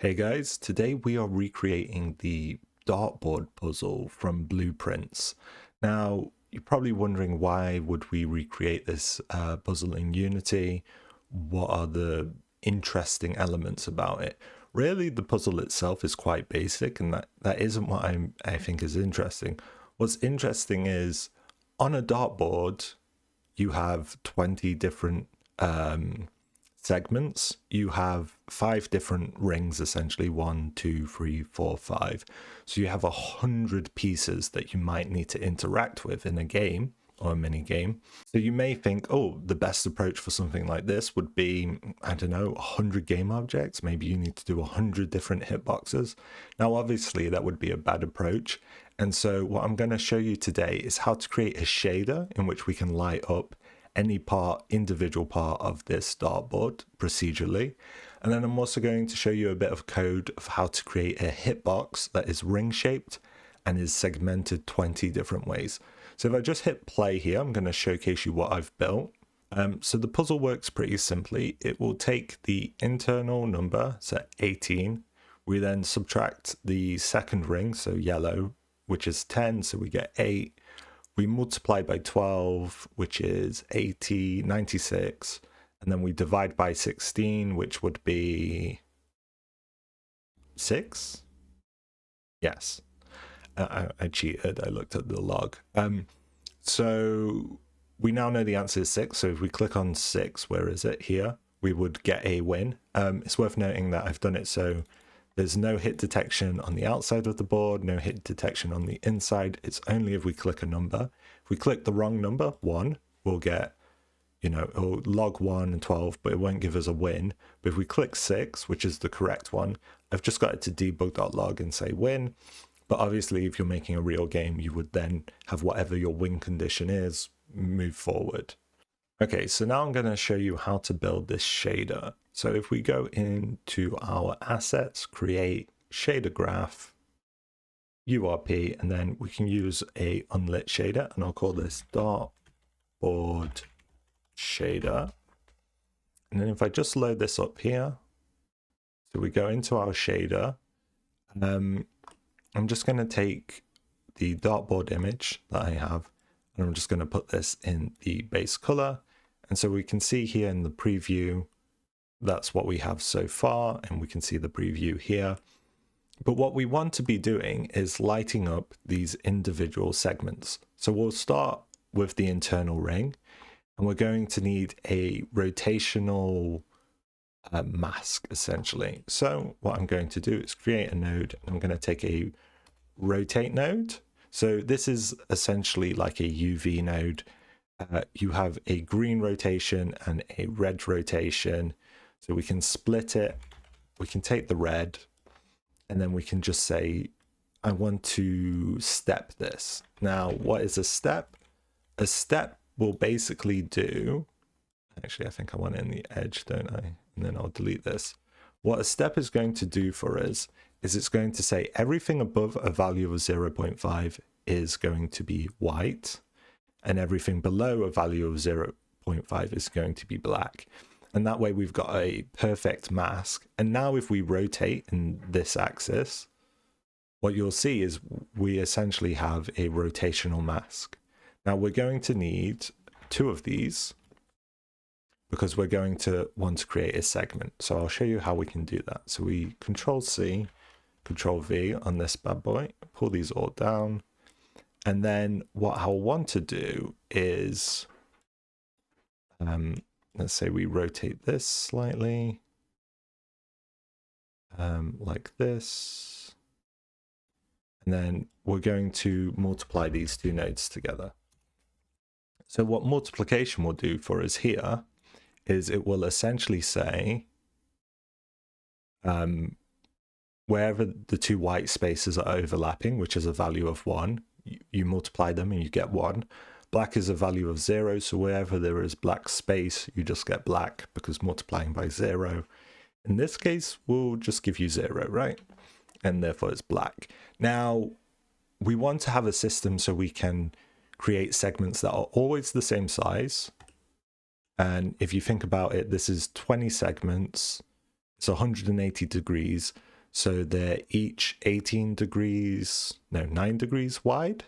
Hey guys, today we are recreating the dartboard puzzle from Blueprints. Now, you're probably wondering why would we recreate this puzzle in Unity? What are the interesting elements about it? Really, the puzzle itself is quite basic, and that isn't what I think is interesting. What's interesting is on a dartboard, you have 20 different segments. You have 5 different rings, essentially 1, 2, 3, 4, 5. So you have 100 pieces that you might need to interact with in a game or a mini game. So you may think, oh, the best approach for something like this would be, I don't know, 100 game objects. Maybe you need to do 100 different hitboxes. Now, obviously, that would be a bad approach. And so what I'm going to show you today is how to create a shader in which we can light up any individual part of this dartboard procedurally. And then I'm also going to show you a bit of code of how to create a hitbox that is ring shaped and is segmented 20 different ways. So if I just hit play here, I'm going to showcase you what I've built. So the puzzle works pretty simply. It will take the internal number, so 18. We then subtract the second ring, so yellow, which is 10, so we get 8. We multiply by 12, which is 80, 96, and then we divide by 16, which would be 6? Yes. I cheated. I looked at the log. So we now know the answer is 6. So if we click on 6, where is it? Here, we would get a win. It's worth noting that I've done it so there's no hit detection on the outside of the board, no hit detection on the inside. It's only if we click a number. If we click the wrong number, 1, we'll get, it'll log 1 and 12, but it won't give us a win. But if we click 6, which is the correct one, I've just got it to debug.log and say win. But obviously, if you're making a real game, you would then have whatever your win condition is, move forward. Okay, so now I'm going to show you how to build this shader. So if we go into our assets, create Shadergraph, URP, and then we can use a unlit shader, and I'll call this Dartboard shader. And then if I just load this up here, so we go into our shader, I'm just going to take the dartboard image that I have, and I'm just going to put this in the base color. And so we can see here in the preview, that's what we have so far, and we can see the preview here. But what we want to be doing is lighting up these individual segments. So we'll start with the internal ring, and we're going to need a rotational mask, essentially. So what I'm going to do is create a node, and I'm going to take a rotate node. So this is essentially like a UV node. You have a green rotation and a red rotation. So we can split it. We can take the red, and then we can just say, I want to step this. Now, what is a step? A step will basically do, actually, I think I want it in the edge, don't I? And then I'll delete this. What a step is going to do for us is it's going to say everything above a value of 0.5 is going to be white, and everything below a value of 0.5 is going to be black. And that way we've got a perfect mask. And now if we rotate in this axis, what you'll see is we essentially have a rotational mask. Now we're going to need 2 of these because we're going to want to create a segment. So I'll show you how we can do that. So we Control-C, Control-V on this bad boy, pull these all down. And then what I'll want to do is, let's say we rotate this slightly, like this. And then we're going to multiply these 2 nodes together. So what multiplication will do for us here is it will essentially say, wherever the 2 white spaces are overlapping, which is a value of 1, you multiply them and you get 1. Black is a value of 0, so wherever there is black space, you just get black because multiplying by 0. In this case, we'll just give you 0, right? And therefore it's black. Now, we want to have a system so we can create segments that are always the same size. And if you think about it, this is 20 segments, it's 180 degrees. So they're each 18 degrees, no, 9 degrees wide.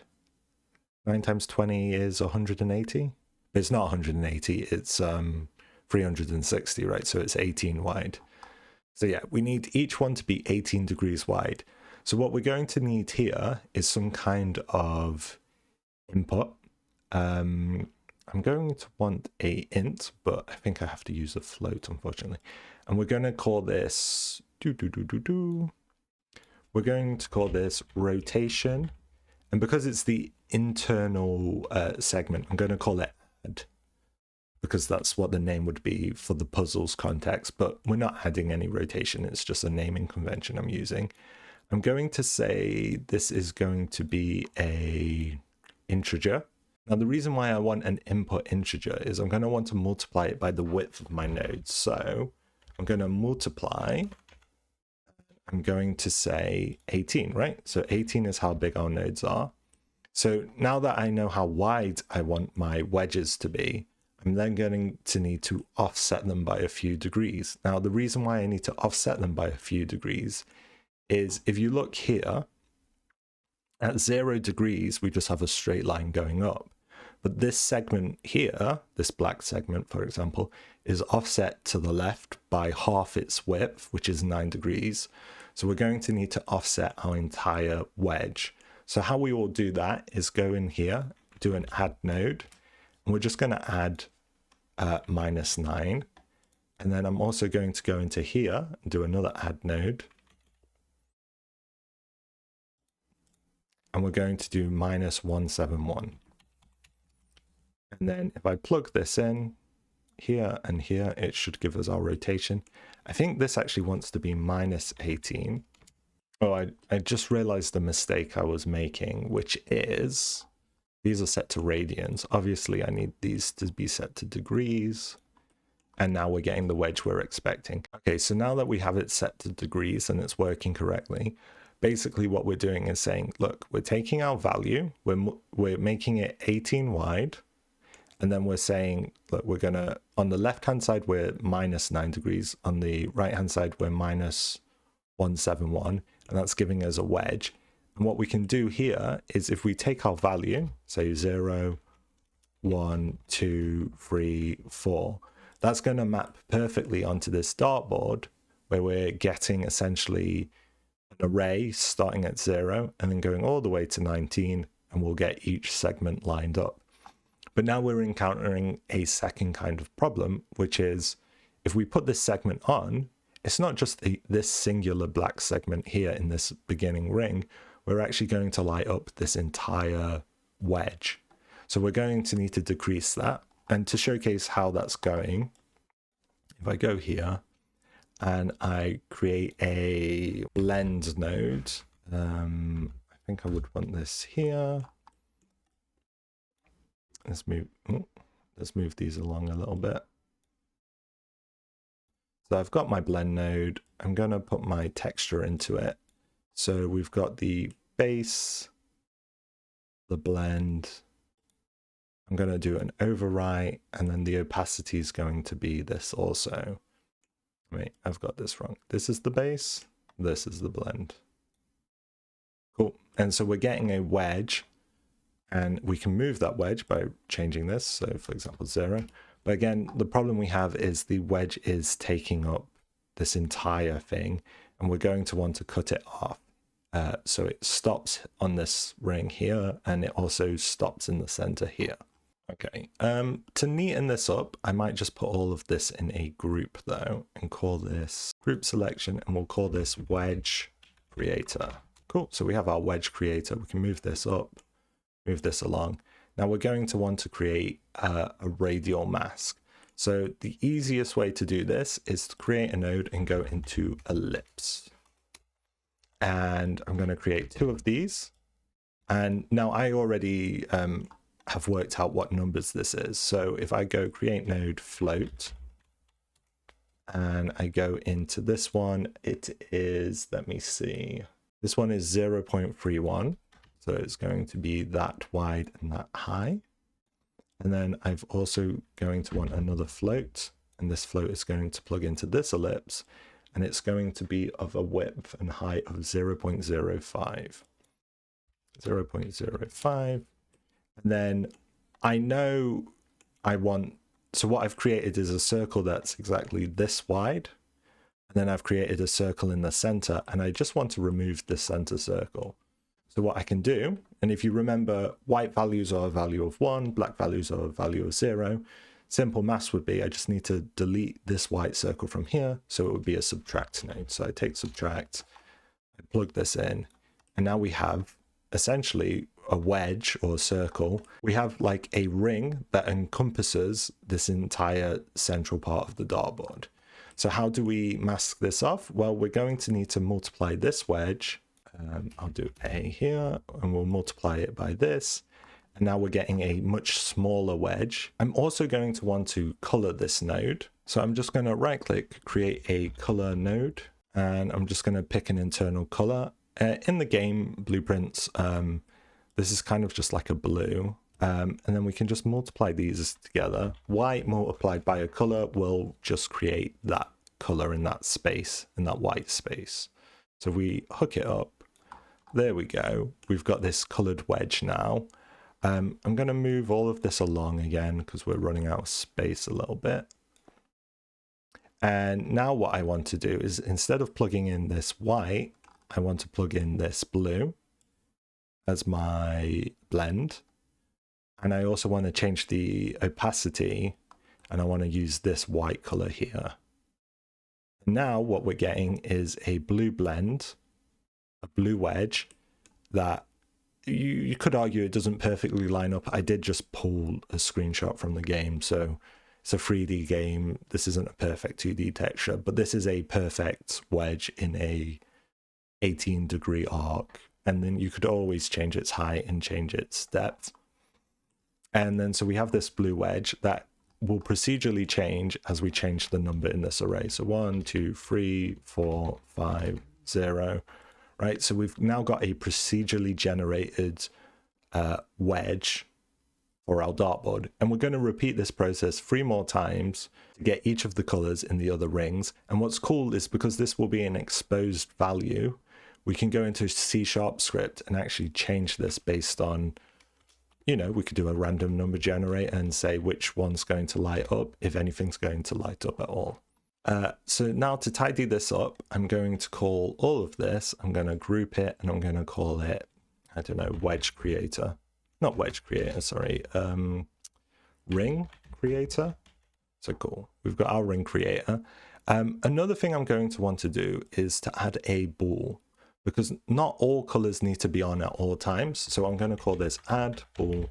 9 times 20 is 180. It's not 180, it's 360, right? So it's 18 wide. So yeah, we need each one to be 18 degrees wide. So what we're going to need here is some kind of input. I'm going to want a int, but I think I have to use a float, unfortunately. And we're going to call this we're going to call this rotation. And because it's the internal segment, I'm going to call it add, because that's what the name would be for the puzzle's context. But we're not adding any rotation. It's just a naming convention I'm using. I'm going to say this is going to be a integer. Now, the reason why I want an input integer is I'm going to want to multiply it by the width of my nodes. So I'm going to multiply, I'm going to say 18, right? So 18 is how big our nodes are. So now that I know how wide I want my wedges to be, I'm then going to need to offset them by a few degrees. Now, the reason why I need to offset them by a few degrees is if you look here, at 0 degrees, we just have a straight line going up. But this segment here, this black segment, for example, is offset to the left by half its width, which is 9 degrees. So we're going to need to offset our entire wedge. So how we will do that is go in here, do an add node, and we're just going to add -9. And then I'm also going to go into here and do another add node. And we're going to do -171. And then if I plug this in here and here, it should give us our rotation. I think this actually wants to be -18. Oh, I just realized the mistake I was making, which is these are set to radians. Obviously, I need these to be set to degrees. And now we're getting the wedge we're expecting. Okay, so now that we have it set to degrees and it's working correctly, basically what we're doing is saying, look, we're taking our value, we're making it 18 wide, and then we're saying, look, we're gonna, on the left-hand side, we're -9 degrees, on the right-hand side, we're -171, and that's giving us a wedge. And what we can do here is if we take our value, say 0, 1, 2, 3, 4, that's gonna map perfectly onto this dartboard where we're getting essentially an array starting at 0 and then going all the way to 19, and we'll get each segment lined up. But now we're encountering a second kind of problem, which is if we put this segment on, it's not just this singular black segment here in this beginning ring, we're actually going to light up this entire wedge. So we're going to need to decrease that. And to showcase how that's going, if I go here, and I create a blend node. I think I would want this here. Let's move these along a little bit. So I've got my blend node. I'm going to put my texture into it. So we've got the base, the blend. I'm going to do an overwrite, and then the opacity is going to be this also. Wait, I've got this wrong. This is the base, this is the blend. Cool. And so we're getting a wedge, and we can move that wedge by changing this. So for example, 0. But again, the problem we have is the wedge is taking up this entire thing, and we're going to want to cut it off. So it stops on this ring here, and it also stops in the center here. Okay, to neaten this up, I might just put all of this in a group though, and call this group selection, and we'll call this wedge creator. Cool, so we have our wedge creator. We can move this up, move this along. Now we're going to want to create a radial mask. So the easiest way to do this is to create a node and go into ellipse. And I'm going to create 2 of these. And now I already have worked out what numbers this is. So if I go create node float, and I go into this one, it is, let me see, this one is 0.31. So it's going to be that wide and that high. And then I've also going to want another float, and this float is going to plug into this ellipse. and it's going to be of a width and height of 0.05. 0.05. And then I know I want, so what I've created is a circle that's exactly this wide. And then I've created a circle in the center, and I just want to remove the center circle. So what I can do, and if you remember, white values are a value of 1, black values are a value of 0. Simple maths would be, I just need to delete this white circle from here, so it would be a subtract node. So I take subtract, I plug this in, and now we have essentially a wedge or a circle. We have like a ring that encompasses this entire central part of the dartboard. So how do we mask this off? Well, we're going to need to multiply this wedge. I'll do A here, and we'll multiply it by this. And now we're getting a much smaller wedge. I'm also going to want to color this node. So I'm just going to right click, create a color node, and I'm just going to pick an internal color. In the game blueprints, this is kind of just like a blue. And then we can just multiply these together. White multiplied by a color will just create that color in that space, in that white space. So we hook it up. There we go. We've got this colored wedge now. I'm going to move all of this along again because we're running out of space a little bit. And now what I want to do is, instead of plugging in this white, I want to plug in this blue as my blend. And I also want to change the opacity, and I want to use this white color here. Now what we're getting is a blue blend, a blue wedge that you could argue it doesn't perfectly line up. I did just pull a screenshot from the game, so it's a 3D game. This isn't a perfect 2D texture, but this is a perfect wedge in a 18-degree arc. And then you could always change its height and change its depth. And then so we have this blue wedge that will procedurally change as we change the number in this array. So 1, 2, 3, 4, 5, 0, right? So we've now got a procedurally generated wedge for our dartboard. And we're going to repeat this process 3 more times to get each of the colors in the other rings. And what's cool is, because this will be an exposed value, we can go into C# script and actually change this based on, you know, we could do a random number generator and say which one's going to light up, if anything's going to light up at all. So now to tidy this up, I'm going to call all of this, I'm going to group it, and I'm going to call it, I don't know, wedge creator. Not wedge creator, sorry, ring creator. So cool, we've got our ring creator. Another thing I'm going to want to do is to add a bool, because not all colors need to be on at all times. So I'm going to call this add bool,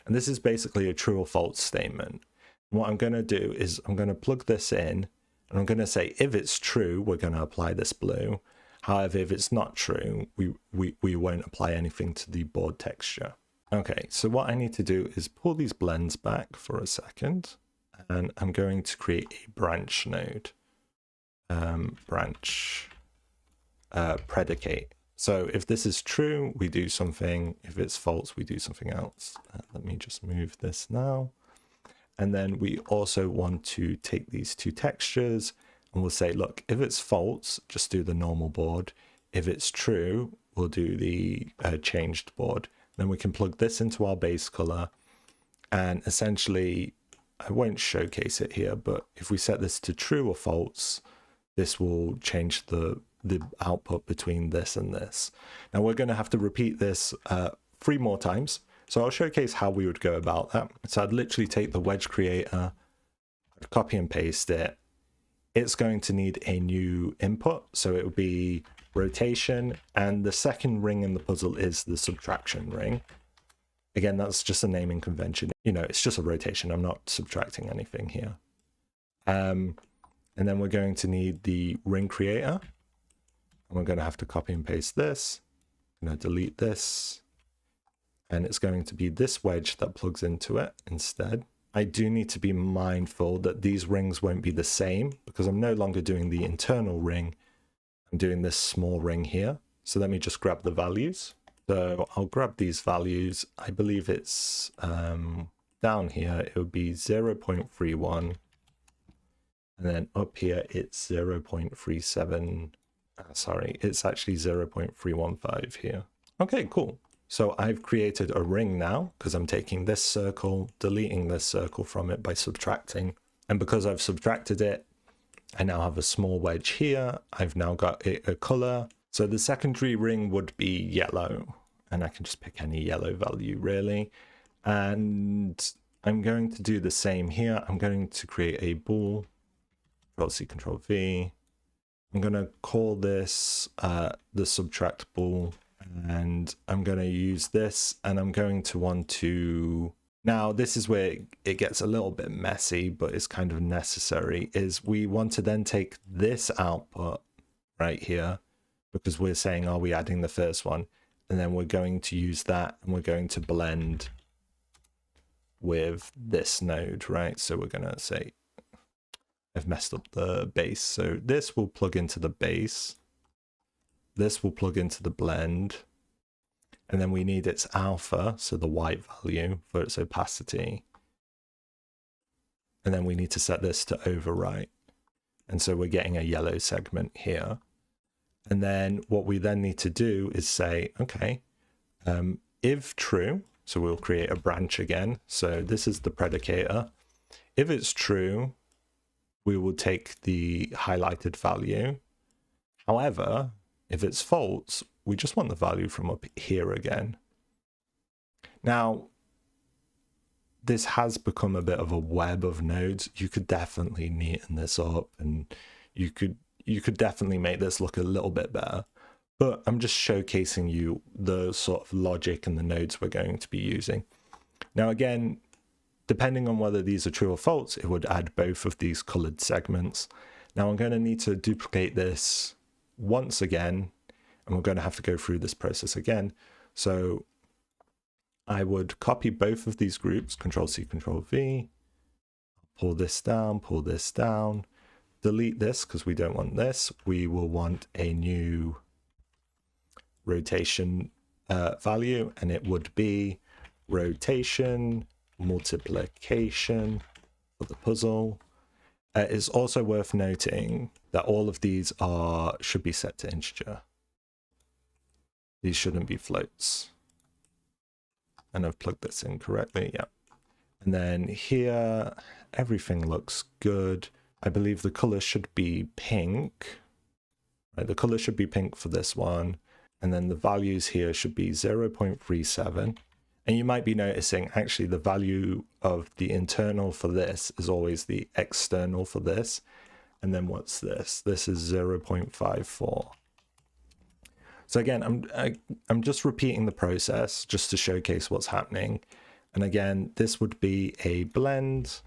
and this is basically a true or false statement. And what I'm going to do is I'm going to plug this in, and I'm going to say if it's true, we're going to apply this blue. However, if it's not true, we won't apply anything to the board texture. Okay, so what I need to do is pull these blends back for a second, and I'm going to create a branch node. Branch predicate. So if this is true, we do something. If it's false, we do something else. Let me just move this now. And then we also want to take these 2 textures, and we'll say, look, if it's false, just do the normal board. If it's true, we'll do the changed board. Then we can plug this into our base color, and essentially, I won't showcase it here, but if we set this to true or false, this will change the output between this and this. Now we're going to have to repeat this 3 more times. So I'll showcase how we would go about that. So I'd literally take the wedge creator, I'd copy and paste it. It's going to need a new input. So it would be rotation, and the second ring in the puzzle is the subtraction ring. Again, that's just a naming convention. You know, it's just a rotation. I'm not subtracting anything here. And then we're going to need the ring creator. And we're going to have to copy and paste this. I'm going to delete this. And it's going to be this wedge that plugs into it instead. I do need to be mindful that these rings won't be the same, because I'm no longer doing the internal ring. I'm doing this small ring here. So let me just grab the values. So I'll grab these values. I believe it's down here. It would be 0.31. And then up here, it's 0.37. Sorry, it's actually 0.315 here. Okay, cool. So I've created a ring now because I'm taking this circle, deleting this circle from it by subtracting. And because I've subtracted it, I now have a small wedge here. I've now got a color. So the secondary ring would be yellow, and I can just pick any yellow value really. And I'm going to do the same here. I'm going to create a bool, Control-C, Control-V. I'm going to call this the subtract bool, and I'm going to use this, and I'm going to want to... Now, this is where it gets a little bit messy, but it's kind of necessary, is we want to then take this output right here, because we're saying, are we adding the first one? And then we're going to use that, and we're going to blend with this node, right? So we're going to say, I've messed up the base. So this will plug into the base. This will plug into the blend. And then we need its alpha, so the white value for its opacity. And then we need to set this to overwrite. And so we're getting a yellow segment here. And then what we then need to do is say, okay, if true, so we'll create a branch again. So this is the predicator. If it's true, we will take the highlighted value. However, if it's false, we just want the value from up here again. Now, this has become a bit of a web of nodes. You could definitely neaten this up, and you could definitely make this look a little bit better. But I'm just showcasing you the sort of logic and the nodes we're going to be using. Now, again, depending on whether these are true or false, it would add both of these colored segments. Now I'm going to need to duplicate this once again, and we're going to have to go through this process again. So I would copy both of these groups, Control-C, Control-V, pull this down, delete this because we don't want this. We will want a new rotation value, and it would be rotation multiplication for the puzzle. It's also worth noting that all of these should be set to integer. These shouldn't be floats. And I've plugged this in correctly, yeah. And then here, everything looks good. I believe the color should be pink. Right, the color should be pink for this one. And then the values here should be 0.37. And you might be noticing actually the value of the internal for this is always the external for this. And then what's this? This is 0.54. So again, I'm just repeating the process just to showcase what's happening. And again, this would be a blend.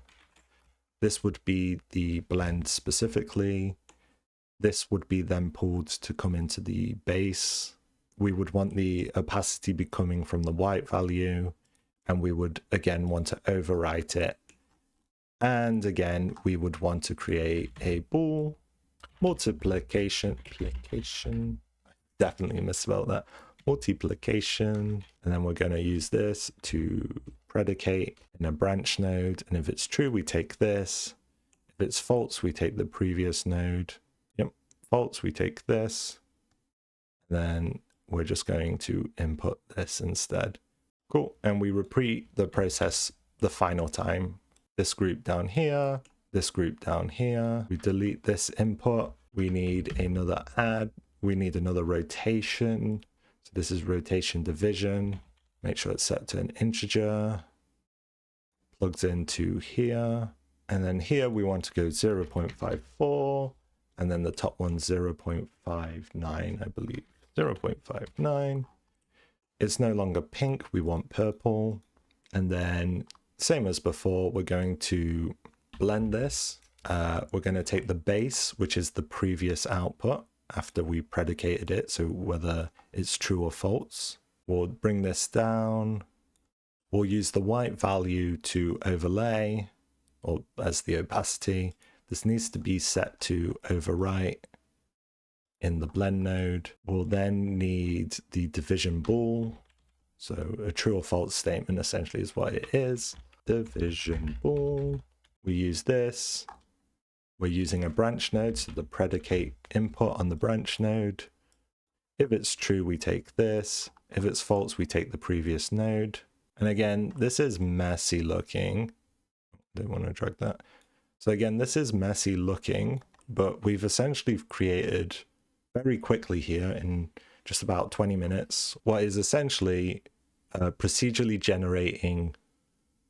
This would be the blend specifically. This would be then pulled to come into the base. We would want the opacity be coming from the white value, and we would again want to overwrite it. And again, we would want to create a bool multiplication, definitely misspelled that, multiplication. And then we're going to use this to predicate in a branch node. And if it's true, we take this. If it's false, we take the previous node. Yep, false, we take this. Then we're just going to input this instead. Cool. And we repeat the process the final time. This group down here, this group down here. We delete this input. We need another add. We need another rotation. So this is rotation division. Make sure it's set to an integer. Plugs into here. And then here we want to go 0.54. And then the top one 0.59, I believe. 0.59. It's no longer pink, we want purple. And then same as before, we're going to blend this. We're going to take the base, which is the previous output after we predicated it, so whether it's true or false. We'll bring this down. We'll use the white value to overlay, or as the opacity. This needs to be set to overwrite in the blend node. We'll then need the division bool. So a true or false statement essentially is what it is. Division bool. We use this. we're using a branch node, so the predicate input on the branch node. If it's true, we take this. If it's false, we take the previous node. And again, this is messy looking. Don't want to drag that. So again, this is messy looking, but we've essentially created very quickly here in just about 20 minutes, what is essentially procedurally generating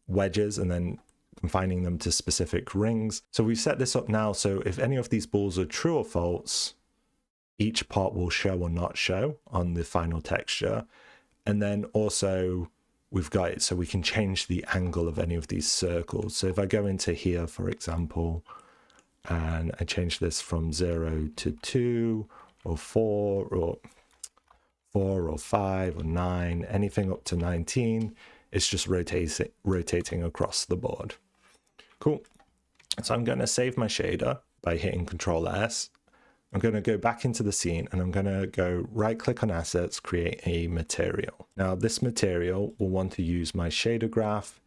wedges and then confining them to specific rings. So we set this up now, so if any of these balls are true or false, each part will show or not show on the final texture. And then also we've got it so we can change the angle of any of these circles. So if I go into here, for example, and I change this from 0 to 2 or 4 or 4 or 5 or 9, anything up to 19, it's just rotating across the board. Cool. So I'm going to save my shader by hitting Control S. I'm going to go back into the scene and I'm going to go right click on assets, create a material. Now this material will want to use my Shadergraph,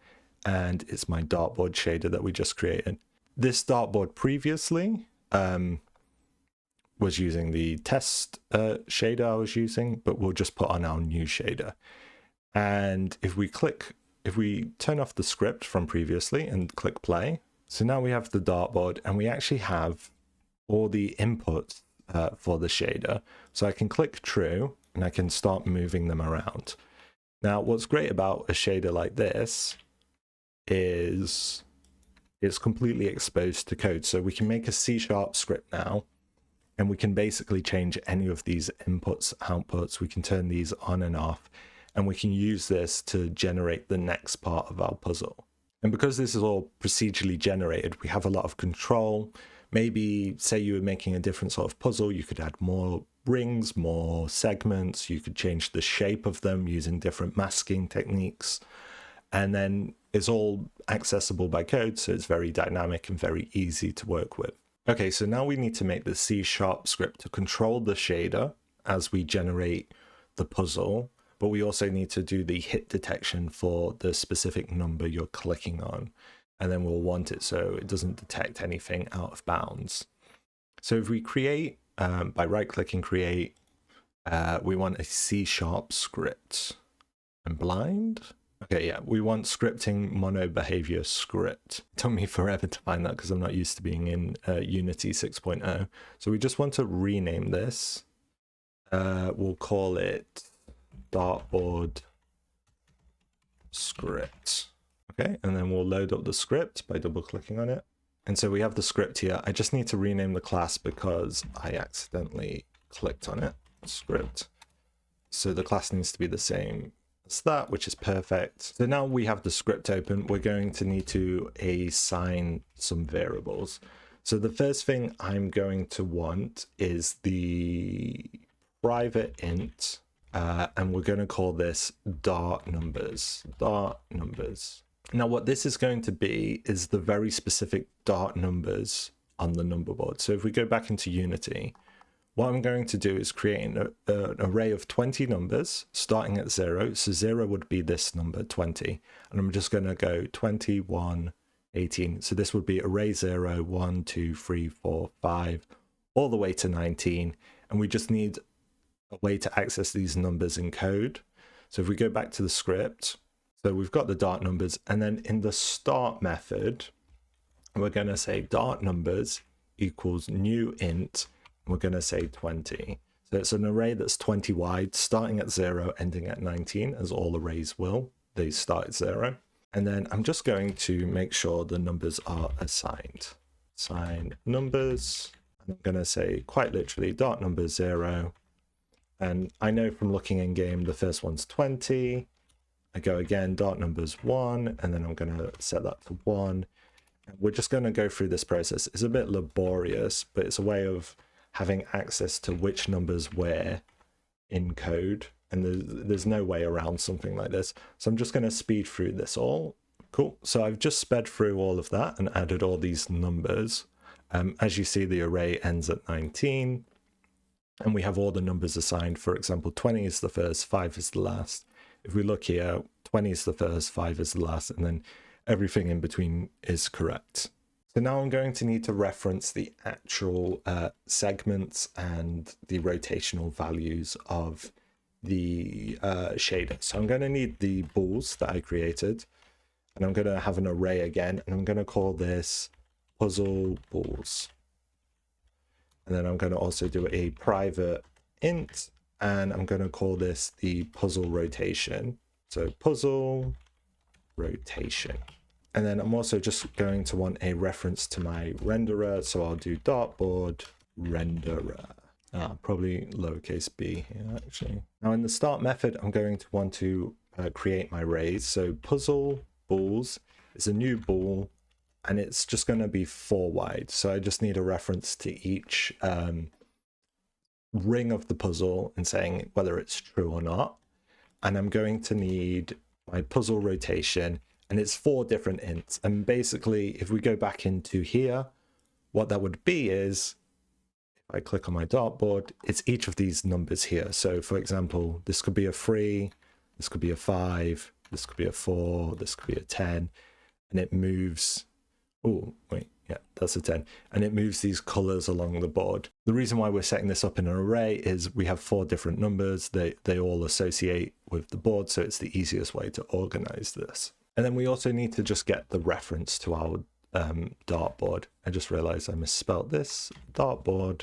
and it's my Dartboard shader that we just created. This Dartboard previously was using the test shader I was using, but we'll just put on our new shader. And if we turn off the script from previously and click play, so now we have the Dartboard and we actually have all the inputs for the shader. So I can click true and I can start moving them around. Now, what's great about a shader like this is it's completely exposed to code. So we can make a C# script now, and we can basically change any of these inputs, outputs. We can turn these on and off, and we can use this to generate the next part of our puzzle. And because this is all procedurally generated, we have a lot of control. Maybe say you were making a different sort of puzzle, you could add more rings, more segments, you could change the shape of them using different masking techniques. And then it's all accessible by code, so it's very dynamic and very easy to work with. Okay, so now we need to make the C# script to control the shader as we generate the puzzle, but we also need to do the hit detection for the specific number you're clicking on. And then we'll want it so it doesn't detect anything out of bounds. So if we create, by right-clicking create, we want a C# script. I'm blind? Okay, yeah, we want scripting mono behavior script. It took me forever to find that because I'm not used to being in Unity 6.0. So we just want to rename this. We'll call it Dartboard script. Okay, and then we'll load up the script by double clicking on it. And so we have the script here. I just need to rename the class because I accidentally clicked on it, script. So the class needs to be the same as that, which is perfect. So now we have the script open, we're going to need to assign some variables. So the first thing I'm going to want is the private int, and we're going to call this Dart numbers. Now what this is going to be is the very specific Dart numbers on the number board. So if we go back into Unity, what I'm going to do is create an array of 20 numbers starting at 0. So 0 would be this number, 20. And I'm just going to go 21, 18. So this would be array 0, 1, 2, 3, 4, 5, all the way to 19. And we just need a way to access these numbers in code. So if we go back to the script, so we've got the Dart numbers, and then in the start method, we're going to say Dart numbers equals new int. We're going to say 20. So it's an array that's 20 wide, starting at 0, ending at 19, as all arrays will. They start at 0. And then I'm just going to make sure the numbers are assigned. Assign numbers. And I'm going to say quite literally Dart number 0. And I know from looking in game, the first one's 20. I go again, Dart numbers 1, and then I'm going to set that to 1. And we're just going to go through this process. It's a bit laborious, but it's a way of having access to which numbers where in code, and there's no way around something like this. So I'm just going to speed through this all. Cool. So I've just sped through all of that and added all these numbers. As you see, the array ends at 19, and we have all the numbers assigned. For example, 20 is the first, 5 is the last. If we look here, 20 is the first, 5 is the last, and then everything in between is correct. So now I'm going to need to reference the actual segments and the rotational values of the shader. So I'm going to need the balls that I created, and I'm going to have an array again, and I'm going to call this puzzle balls. And then I'm going to also do a private int, and I'm going to call this the puzzle rotation. So puzzle rotation. And then I'm also just going to want a reference to my renderer. So I'll do dartboard renderer. Probably lowercase b here actually. Now in the start method, I'm going to want to create my arrays. So puzzle balls is a new ball, and it's just going to be 4 wide. So I just need a reference to each ring of the puzzle and saying whether it's true or not. And I'm going to need my puzzle rotation, and it's 4 different ints. And basically, if we go back into here, what that would be is, if I click on my dartboard, it's each of these numbers here. So for example, this could be a 3, this could be a 5, this could be a 4, this could be a 10, and it moves. Oh, wait, yeah, that's a 10. And it moves these colors along the board. The reason why we're setting this up in an array is we have 4 different numbers. They all associate with the board, so it's the easiest way to organize this. And then we also need to just get the reference to our dartboard. I just realized I misspelled this, dartboard.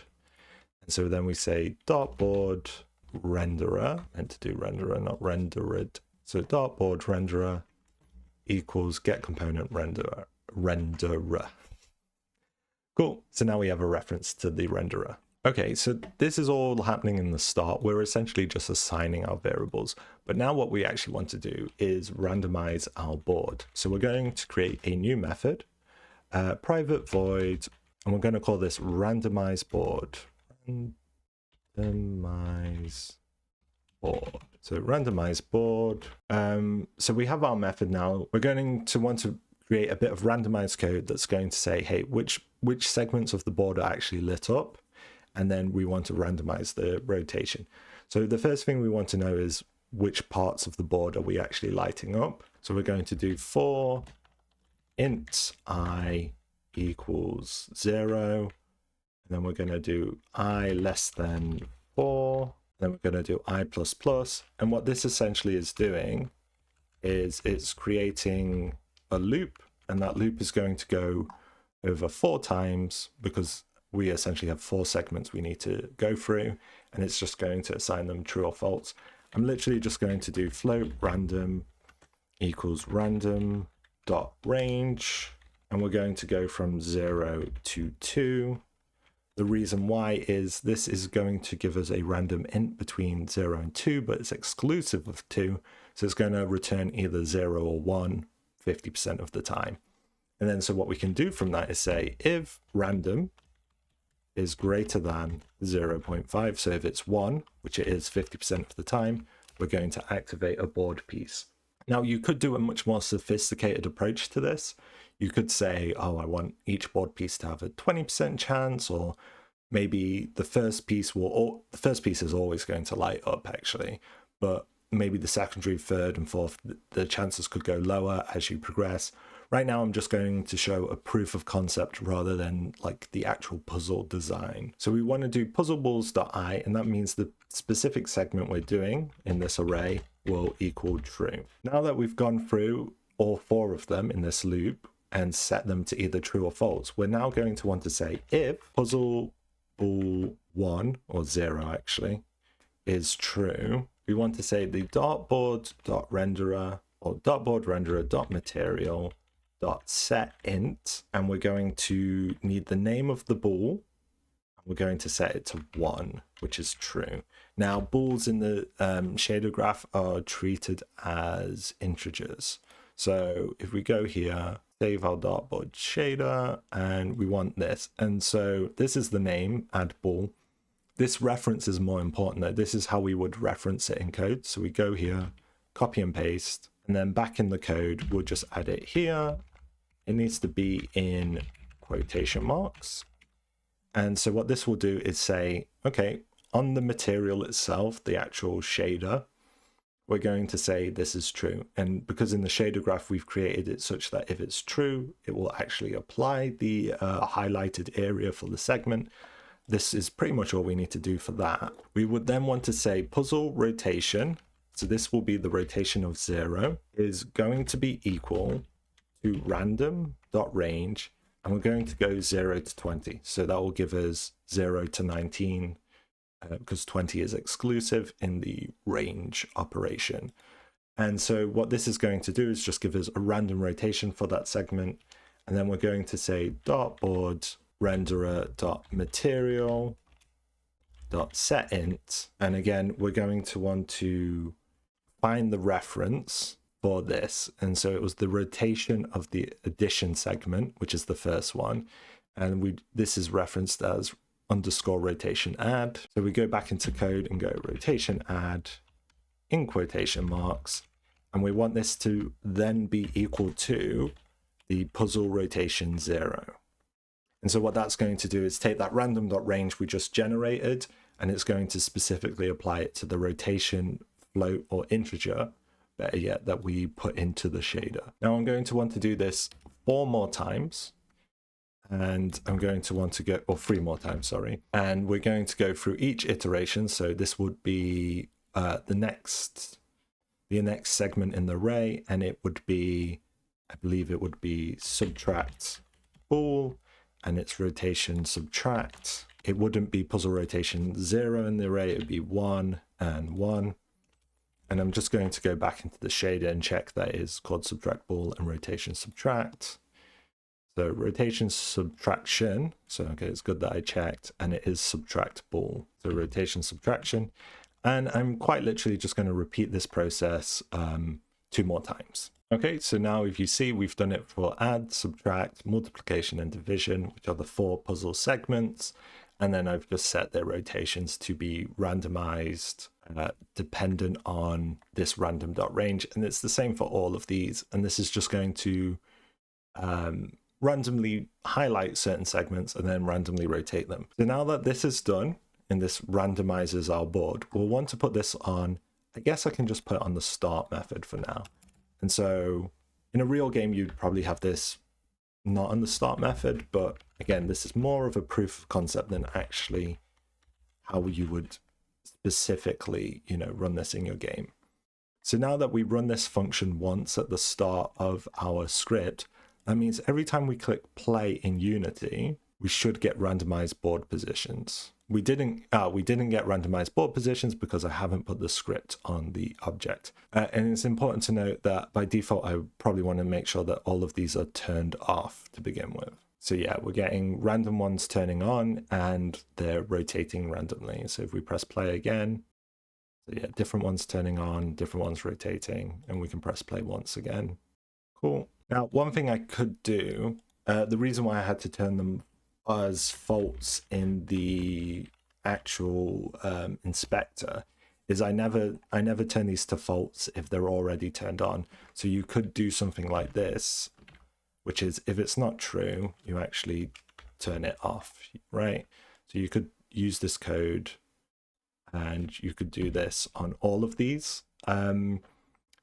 And so then we say dartboard renderer, meant to do renderer, not rendered. So dartboard renderer equals get component renderer. Cool. So now we have a reference to the renderer. Okay, so this is all happening in the start. We're essentially just assigning our variables. But now what we actually want to do is randomize our board. So we're going to create a new method, private void, and we're going to call this randomize board. Randomize board. So randomize board. So we have our method now. We're going to want to create a bit of randomized code that's going to say, hey, which segments of the board are actually lit up? And then we want to randomize the rotation. So the first thing we want to know is which parts of the board are we actually lighting up. So we're going to do for int I equals 0. And then we're going to do I less than 4. Then we're going to do I plus plus. And what this essentially is doing is it's creating a loop, and that loop is going to go over 4 times because we essentially have 4 segments we need to go through, and it's just going to assign them true or false. I'm literally just going to do float random equals random dot range, and we're going to go from 0 to 2. The reason why is this is going to give us a random int between 0 and 2, but it's exclusive of 2, so it's going to return either 0 or 1 50% of the time. And then so what we can do from that is say if random is greater than 0.5, so if it's 1, which it is 50% of the time, we're going to activate a board piece. Now you could do a much more sophisticated approach to this. You could say, oh, I want each board piece to have a 20% chance, or maybe the first piece is always going to light up actually, but maybe the secondary, third and fourth, the chances could go lower as you progress. Right now, I'm just going to show a proof of concept rather than like the actual puzzle design. So we want to do puzzleballs.I, and that means the specific segment we're doing in this array will equal true. Now that we've gone through all 4 of them in this loop and set them to either true or false, we're now going to want to say if puzzleball1 or 0 actually is true, we want to say the dartboard.renderer or dartboard_renderer.material.setInt, and we're going to need the name of the ball. We're going to set it to 1, which is true. Now, balls in the shader graph are treated as integers. So if we go here, save our dartboard shader, and we want this. And so this is the name, add ball. This reference is more important though. This is how we would reference it in code. So we go here, copy and paste, and then back in the code, we'll just add it here. It needs to be in quotation marks. And so what this will do is say, okay, on the material itself, the actual shader, we're going to say this is true. And because in the shader graph, we've created it such that if it's true, it will actually apply the highlighted area for the segment. This is pretty much all we need to do for that. We would then want to say puzzle rotation. So this will be the rotation of 0 is going to be equal to random.range. And we're going to go 0 to 20. So that will give us 0 to 19 because 20 is exclusive in the range operation. And so what this is going to do is just give us a random rotation for that segment. And then we're going to say dartboard renderer.material.setInt. And again, we're going to want to find the reference for this. And so it was the rotation of the addition segment, which is the first one. And this is referenced as underscore rotation add. So we go back into code and go rotation add in quotation marks. And we want this to then be equal to the puzzle rotation 0. And so what that's going to do is take that random.range we just generated, and it's going to specifically apply it to the rotation float or integer, better yet, that we put into the shader. Now I'm going to want to do this 4 more times. And I'm going to want to go, or 3 more times, sorry. And we're going to go through each iteration. So this would be the next segment in the array, and it would be, I believe it would be subtract bool, and its rotation subtract. It wouldn't be puzzle rotation 0 in the array, it would be 1 and 1. And I'm just going to go back into the shader and check that is called subtract bool and rotation subtract. So rotation subtraction, so okay, it's good that I checked, and it is subtract bool. So rotation subtraction, and I'm quite literally just going to repeat this process 2 more times. Okay, so now if you see, we've done it for add, subtract, multiplication, and division, which are the 4 puzzle segments, and then I've just set their rotations to be randomized, dependent on this random.range, and it's the same for all of these, and this is just going to randomly highlight certain segments and then randomly rotate them. So now that this is done and this randomizes our board, we'll want to put this on, I guess I can just put it on the start method for now. And so in a real game, you'd probably have this not on the start method, but again, this is more of a proof of concept than actually how you would specifically, run this in your game. So now that we run this function once at the start of our script, that means every time we click play in Unity, we should get randomized board positions. We didn't get randomized board positions because I haven't put the script on the object. And it's important to note that by default, I probably want to make sure that all of these are turned off to begin with. So yeah, we're getting random ones turning on and they're rotating randomly. So if we press play again, so yeah, different ones turning on, different ones rotating, and we can press play once again. Cool. Now, one thing I could do, the reason why I had to turn them as faults in the actual inspector is I never turn these to faults if they're already turned on. So you could do something like this, which is if it's not true, you actually turn it off, right? So you could use this code and you could do this on all of these.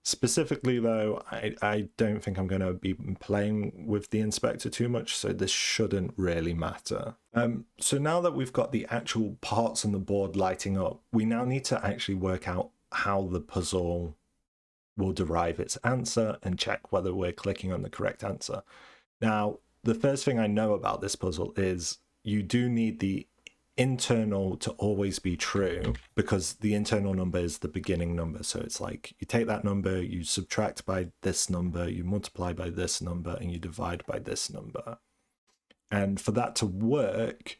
Specifically though, I don't think I'm going to be playing with the inspector too much, so this shouldn't really matter. So now that we've got the actual parts on the board lighting up, we now need to actually work out how the puzzle will derive its answer and check whether we're clicking on the correct answer. Now, the first thing I know about this puzzle is you do need the internal to always be true, because the internal number is the beginning number. So it's like you take that number, you subtract by this number, you multiply by this number, and you divide by this number. And for that to work,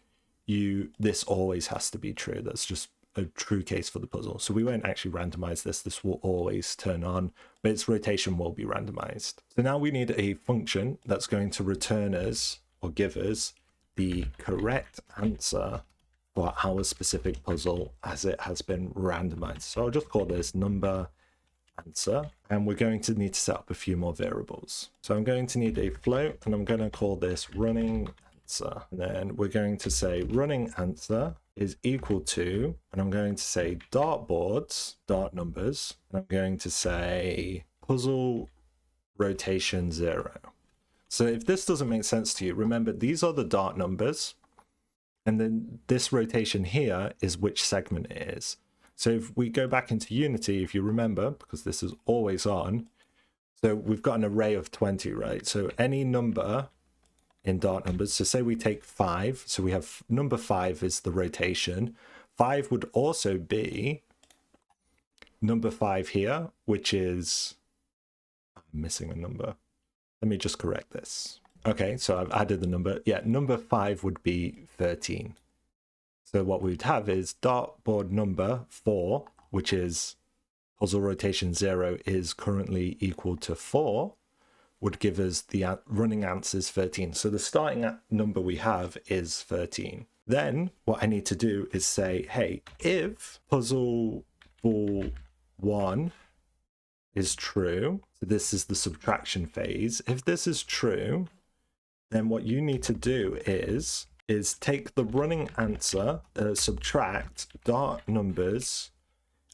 this always has to be true. That's just a true case for the puzzle. So we won't actually randomize this. This will always turn on, but its rotation will be randomized. So now we need a function that's going to return us or give us the correct answer for our specific puzzle as it has been randomized. So I'll just call this number answer, and we're going to need to set up a few more variables. So I'm going to need a float, and I'm going to call this running answer. And then we're going to say running answer is equal to, and I'm going to say dartboards, dart numbers, and I'm going to say puzzle rotation 0. So if this doesn't make sense to you, remember these are the dart numbers, and then this rotation here is which segment it is. So if we go back into Unity, if you remember, because this is always on, so we've got an array of 20, right? So any number in dart numbers, so say we take 5, so we have number 5 is the rotation. 5 would also be number 5 here, which is, I'm missing a number. Let me just correct this. Okay, so I've added the number. Yeah, number 5 would be 13. So what we'd have is dartboard number 4, which is puzzle rotation 0 is currently equal to 4, would give us the running answer is 13. So the starting number we have is 13. Then what I need to do is say, hey, if puzzle ball 1 is true, so this is the subtraction phase. If this is true, then what you need to do is take the running answer, subtract dart numbers,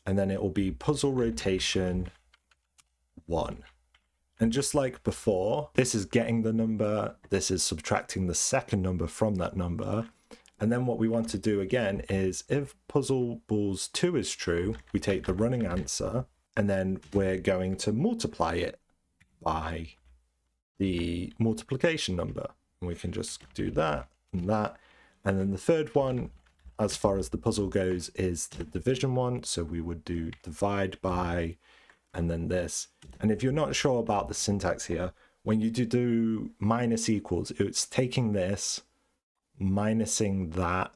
and then it will be puzzle rotation 1. And just like before, this is getting the number, this is subtracting the second number from that number. And then what we want to do again is if puzzle balls 2 is true, we take the running answer, and then we're going to multiply it by the multiplication number. And we can just do that and that. And then the third one, as far as the puzzle goes, is the division one. So we would do divide by, and then this. And if you're not sure about the syntax here, when you do minus equals, it's taking this, minusing that,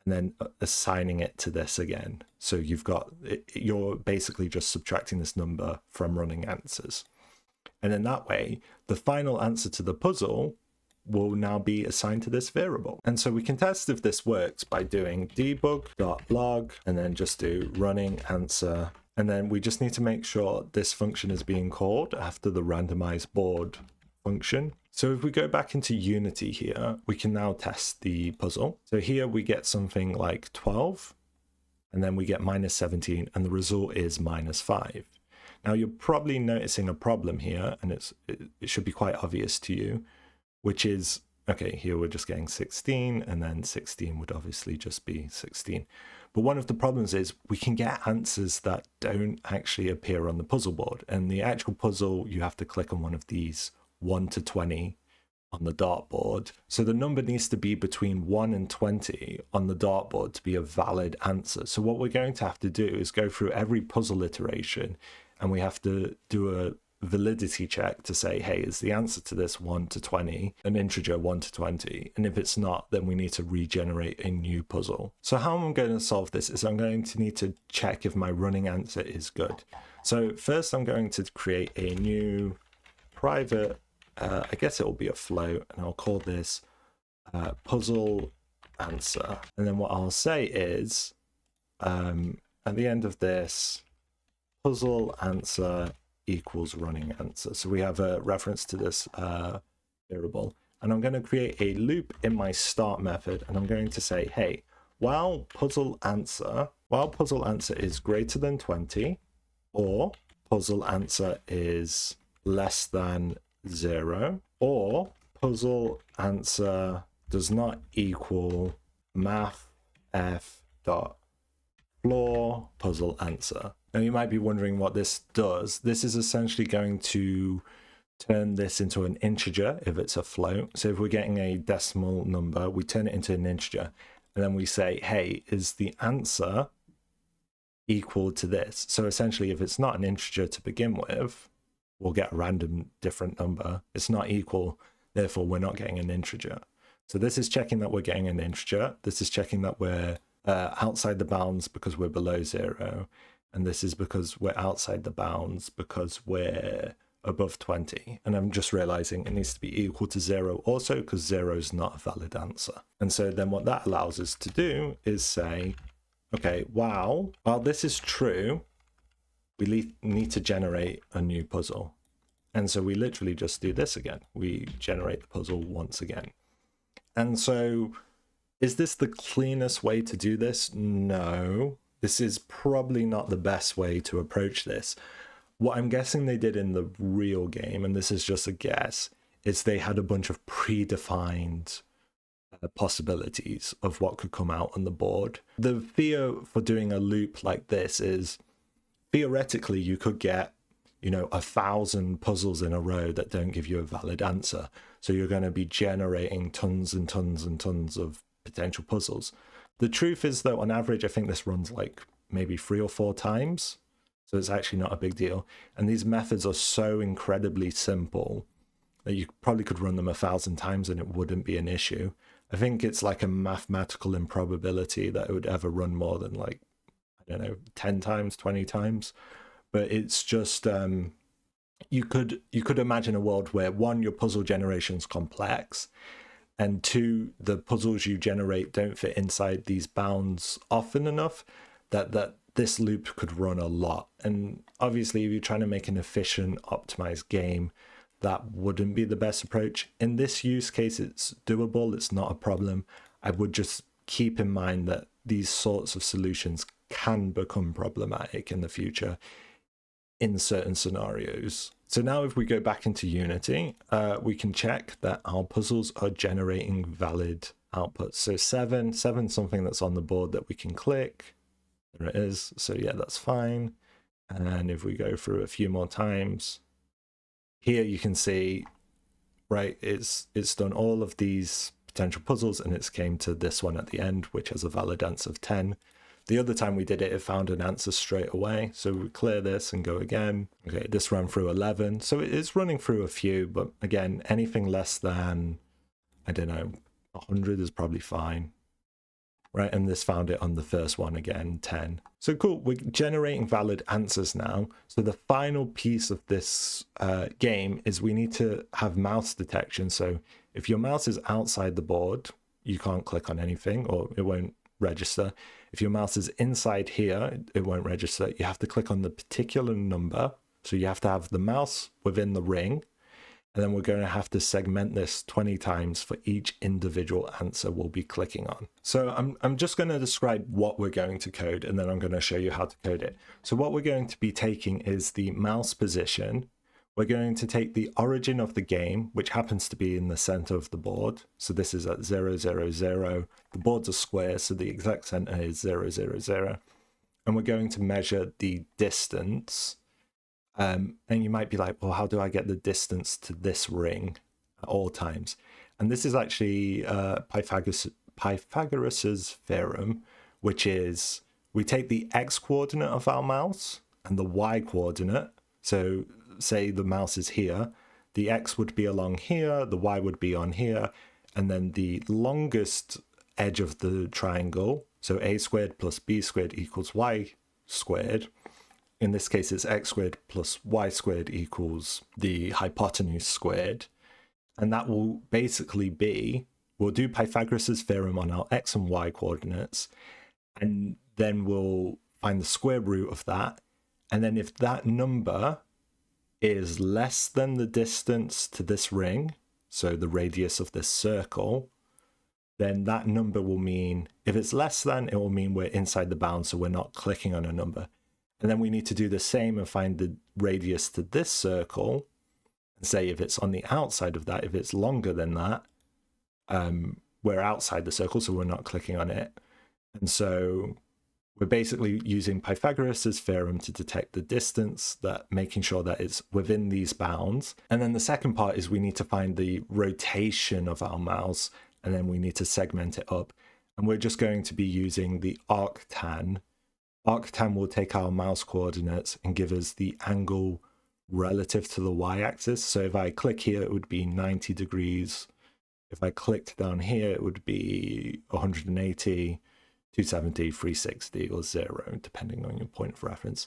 and then assigning it to this again. So you're basically just subtracting this number from running answers. And in that way, the final answer to the puzzle will now be assigned to this variable. And so we can test if this works by doing debug.log and then just do running answer. And then we just need to make sure this function is being called after the randomize board function. So if we go back into Unity here, we can now test the puzzle. So here we get something like 12, and then we get minus 17, and the result is minus 5. Now you're probably noticing a problem here, and it should be quite obvious to you, which is, okay, here we're just getting 16, and then 16 would obviously just be 16. But one of the problems is we can get answers that don't actually appear on the puzzle board. And the actual puzzle, you have to click on one of these 1 to 20 on the dartboard. So the number needs to be between 1 and 20 on the dartboard to be a valid answer. So what we're going to have to do is go through every puzzle iteration, and we have to do a validity check to say, hey, is the answer to this 1 to 20 an integer 1 to 20? And if it's not, then we need to regenerate a new puzzle. So how I'm going to solve this is I'm going to need to check if my running answer is good. So first I'm going to create a new private, I guess it will be a float, and I'll call this puzzle answer. And then what I'll say is at the end of this, puzzle answer equals running answer. So we have a reference to this variable, and I'm going to create a loop in my start method, and I'm going to say, hey, while puzzle answer is greater than 20, or puzzle answer is less than 0, or puzzle answer does not equal math f dot floor puzzle answer. Now you might be wondering what this does. This is essentially going to turn this into an integer if it's a float. So if we're getting a decimal number, we turn it into an integer, and then we say, hey, is the answer equal to this? So essentially, if it's not an integer to begin with, we'll get a random different number. It's not equal, therefore we're not getting an integer. So this is checking that we're getting an integer. This is checking that we're outside the bounds because we're below 0. And this is because we're outside the bounds because we're above 20. And I'm just realizing it needs to be equal to 0 also, because 0 is not a valid answer. And so then what that allows us to do is say, okay, while this is true, we need to generate a new puzzle. And so we literally just do this again. We generate the puzzle once again. And so Is this the cleanest way to do this? No. This is probably not the best way to approach this. What I'm guessing they did in the real game, and this is just a guess, is they had a bunch of predefined possibilities of what could come out on the board. The fear for doing a loop like this is theoretically you could get 1,000 puzzles in a row that don't give you a valid answer. So you're going to be generating tons and tons and tons of potential puzzles. The truth is, though, on average, I think this runs like maybe 3 or 4 times. So it's actually not a big deal. And these methods are so incredibly simple that you probably could run them 1,000 times and it wouldn't be an issue. I think it's like a mathematical improbability that it would ever run more than like, I don't know, 10 times, 20 times. But it's just, you could imagine a world where 1, your puzzle generation is complex, and 2, the puzzles you generate don't fit inside these bounds often enough that this loop could run a lot. And obviously, if you're trying to make an efficient, optimized game, that wouldn't be the best approach. In this use case, it's doable. It's not a problem. I would just keep in mind that these sorts of solutions can become problematic in the future in certain scenarios. So now if we go back into Unity, we can check that our puzzles are generating valid outputs. So 7, something that's on the board that we can click. There it is. So yeah, that's fine. And if we go through a few more times, here you can see, right, it's done all of these potential puzzles and it's came to this one at the end, which has a valid answer of 10. The other time we did it, it found an answer straight away. So we clear this and go again. Okay, this ran through 11. So it is running through a few, but again, anything less than, I don't know, 100 is probably fine. Right, and this found it on the first one again, 10. So cool, we're generating valid answers now. So the final piece of this game is we need to have mouse detection. So if your mouse is outside the board, you can't click on anything or it won't register. If your mouse is inside here, it won't register. You have to click on the particular number. So you have to have the mouse within the ring. And then we're going to have to segment this 20 times for each individual answer we'll be clicking on. So I'm just going to describe what we're going to code, and then I'm going to show you how to code it. So what we're going to be taking is the mouse position. We're going to take the origin of the game, which happens to be in the center of the board. So this is at 0, 0, 0. The board's a square, so the exact center is 0, 0, 0. And we're going to measure the distance. And you might be like, well, how do I get the distance to this ring at all times? And this is actually Pythagoras's theorem, which is we take the x coordinate of our mouse and the y coordinate. So say the mouse is here, the x would be along here, the y would be on here, and then the longest edge of the triangle, so a squared plus b squared equals y squared. In this case, it's x squared plus y squared equals the hypotenuse squared. And that will basically be, we'll do Pythagoras's theorem on our x and y coordinates, and then we'll find the square root of that. And then if that number is less than the distance to this ring, so the radius of this circle, then that number will mean, if it's less than, it will mean we're inside the bound, so we're not clicking on a number. And then we need to do the same and find the radius to this circle and say if it's on the outside of that, if it's longer than that, we're outside the circle, so we're not clicking on it. And so we're basically using Pythagoras's theorem to detect the distance, that making sure that it's within these bounds. And then the second part is we need to find the rotation of our mouse, and then we need to segment it up. And we're just going to be using the arctan. Arctan will take our mouse coordinates and give us the angle relative to the y-axis. So if I click here, it would be 90 degrees. If I clicked down here, it would be 180, 270, 360, or 0, depending on your point of reference.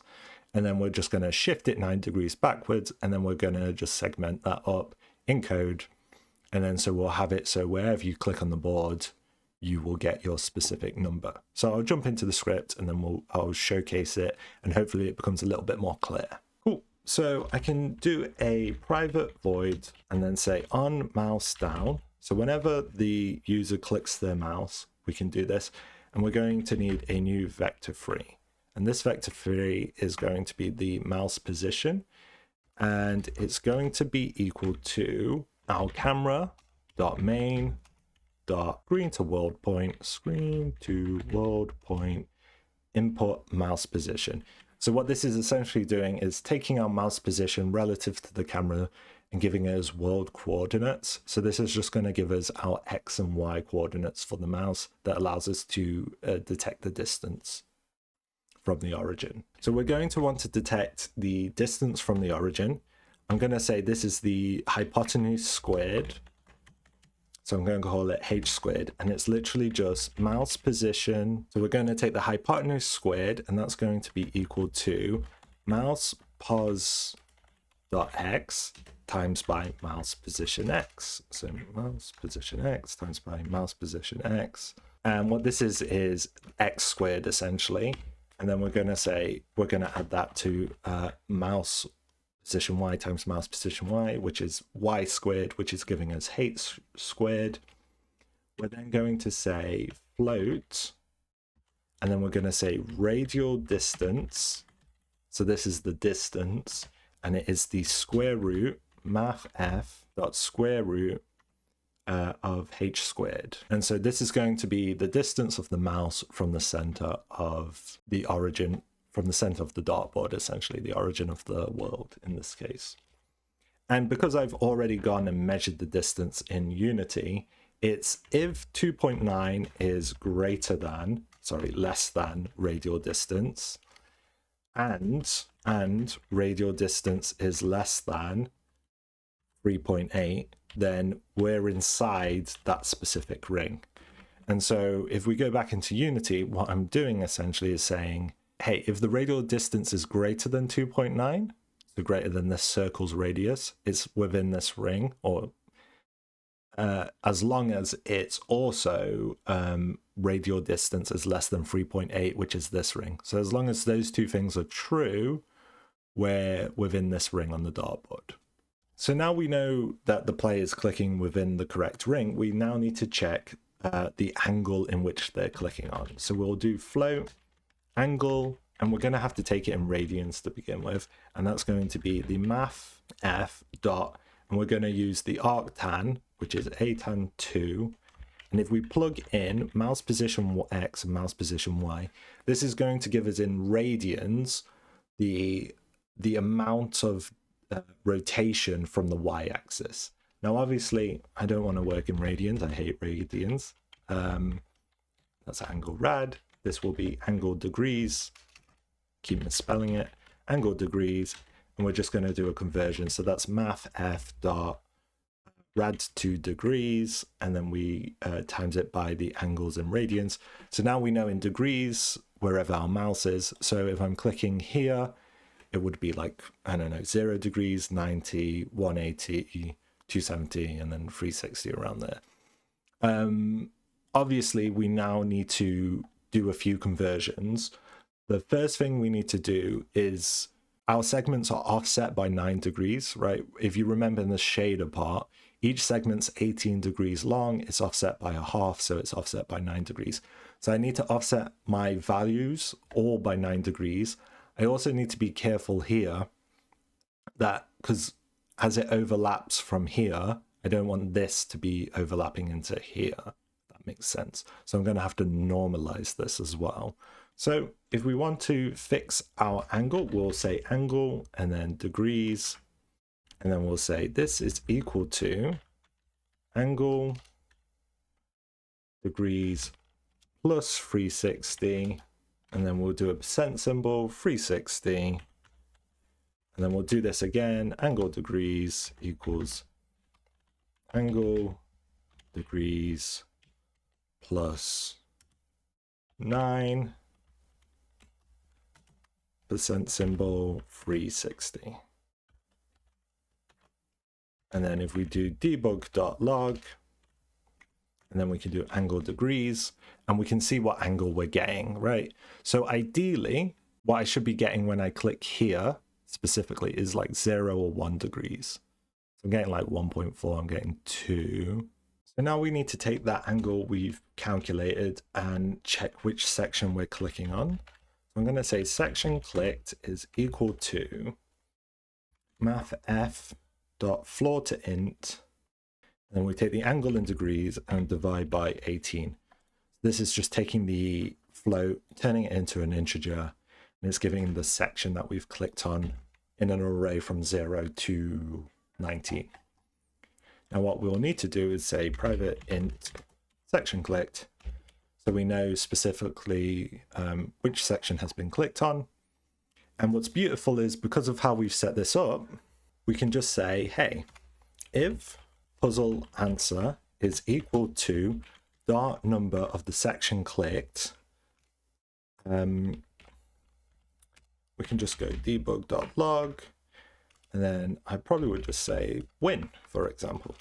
And then we're just going to shift it 9 degrees backwards, and then we're going to just segment that up in code. And then so we'll have it so wherever you click on the board, you will get your specific number. So I'll jump into the script and then I'll showcase it, and hopefully it becomes a little bit more clear. Cool. So I can do a private void and then say on mouse down. So whenever the user clicks their mouse, we can do this. And we're going to need a new vector 3. And this vector 3 is going to be the mouse position. And it's going to be equal to our camera.main screen to world point input mouse position. So what this is essentially doing is taking our mouse position relative to the camera and giving us world coordinates. So this is just going to give us our X and Y coordinates for the mouse that allows us to detect the distance from the origin. So we're going to want to detect the distance from the origin. I'm going to say this is the hypotenuse squared. So I'm going to call it h squared, and it's literally just mouse position. So we're going to take the hypotenuse squared, and that's going to be equal to mouse pos dot x times by mouse position x. So mouse position x times by mouse position x. And what this is x squared essentially. And then we're going to say, we're going to add that to mouse position y times mouse position y, which is y squared, which is giving us h squared. We're then going to say float, and then we're going to say radial distance. So this is the distance, and it is the square root math f dot square root of h squared. And so this is going to be the distance of the mouse from the center of the origin, from the center of the dartboard, essentially the origin of the world in this case. And because I've already gone and measured the distance in Unity, it's if 2.9 is less than radial distance, and radial distance is less than 3.8, then we're inside that specific ring. And so if we go back into Unity, what I'm doing essentially is saying, hey, if the radial distance is greater than 2.9, so greater than this circle's radius, it's within this ring, or as long as it's also radial distance is less than 3.8, which is this ring. So as long as those two things are true, we're within this ring on the dartboard. So now we know that the player is clicking within the correct ring. We now need to check the angle in which they're clicking on. So we'll do float angle, and we're going to have to take it in radians to begin with. And that's going to be the math f dot, and we're going to use the arctan, which is a tan 2. And if we plug in mouse position x and mouse position y, this is going to give us in radians the amount of rotation from the y-axis. Now obviously I don't want to work in radians, I hate radians. That's angle rad. This will be angle degrees, keep misspelling it, angle degrees, and we're just going to do a conversion. So that's math f dot rad to degrees, and then we times it by the angles in radians. So now we know in degrees wherever our mouse is. So if I'm clicking here, it would be like, I don't know, 0 degrees, 90, 180, 270, and then 360 around there. Obviously, we now need to do a few conversions. The first thing we need to do is our segments are offset by 9 degrees, right? If you remember in the shader part, each segment's 18 degrees long, it's offset by a half, so it's offset by 9 degrees. So I need to offset my values all by 9 degrees. I also need to be careful here that, because as it overlaps from here, I don't want this to be overlapping into here. That makes sense. So I'm going to have to normalize this as well. So if we want to fix our angle, we'll say angle and then degrees. And then we'll say this is equal to angle degrees plus 360. And then we'll do a percent symbol, 360. And then we'll do this again, angle degrees equals angle degrees plus 9, percent symbol, 360. And then if we do debug.log, and then we can do angle degrees, and we can see what angle we're getting, right? So ideally, what I should be getting when I click here specifically is like 0 or 1 degrees. So I'm getting like 1.4, I'm getting 2. So now we need to take that angle we've calculated and check which section we're clicking on. So I'm going to say section clicked is equal to mathf.floor to int. And we take the angle in degrees and divide by 18. This is just taking the float, turning it into an integer, and it's giving the section that we've clicked on in an array from 0 to 19. Now what we'll need to do is say private int section clicked, so we know specifically which section has been clicked on. And what's beautiful is because of how we've set this up, we can just say, hey, if puzzle answer is equal to dart number of the section clicked, we can just go debug.log, and then I probably would just say win, for example.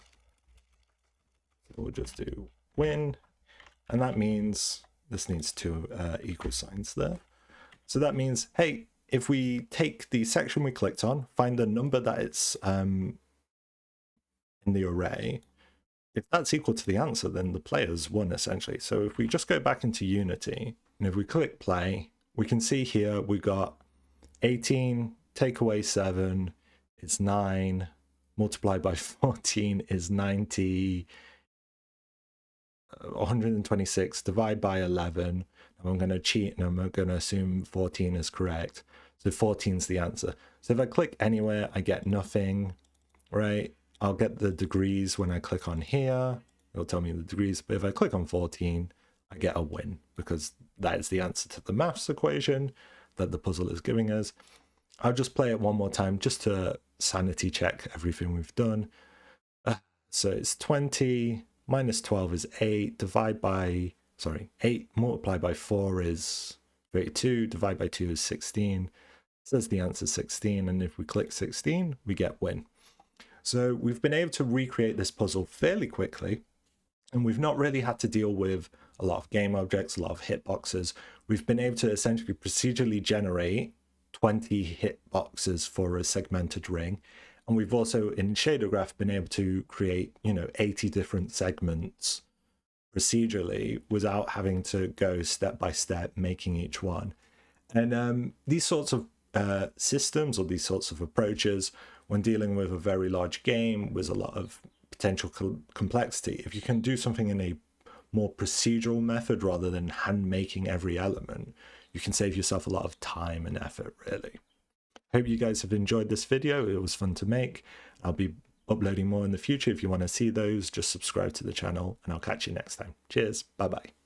So we'll just do win, and that means this needs two equal signs there. So that means, hey, if we take the section we clicked on, find the number that it's in the array, if that's equal to the answer, then the player's won essentially. So if we just go back into Unity, and if we click play, we can see here we got 18, take away 7 is 9, multiplied by 14 is 90, 126, divide by 11. I'm going to cheat and I'm going to assume 14 is correct. So 14 is the answer. So if I click anywhere, I get nothing, right? I'll get the degrees when I click on here. It'll tell me the degrees. But if I click on 14, I get a win because that is the answer to the maths equation that the puzzle is giving us. I'll just play it one more time just to sanity check everything we've done. So it's 20 minus 12 is 8, 8 multiplied by 4 is 32, divide by 2 is 16. It says the answer is 16, and if we click 16, we get win. So we've been able to recreate this puzzle fairly quickly, and we've not really had to deal with a lot of game objects, a lot of hitboxes. We've been able to essentially procedurally generate 20 hitboxes for a segmented ring. And we've also in Shadergraph been able to create, 80 different segments procedurally without having to go step by step making each one. And these sorts of systems or these sorts of approaches, when dealing with a very large game with a lot of potential complexity, if you can do something in a more procedural method rather than hand making every element, you can save yourself a lot of time and effort, really. Hope you guys have enjoyed this video. It was fun to make. I'll be uploading more in the future. If you want to see those, just subscribe to the channel, and I'll catch you next time. Cheers. Bye-bye.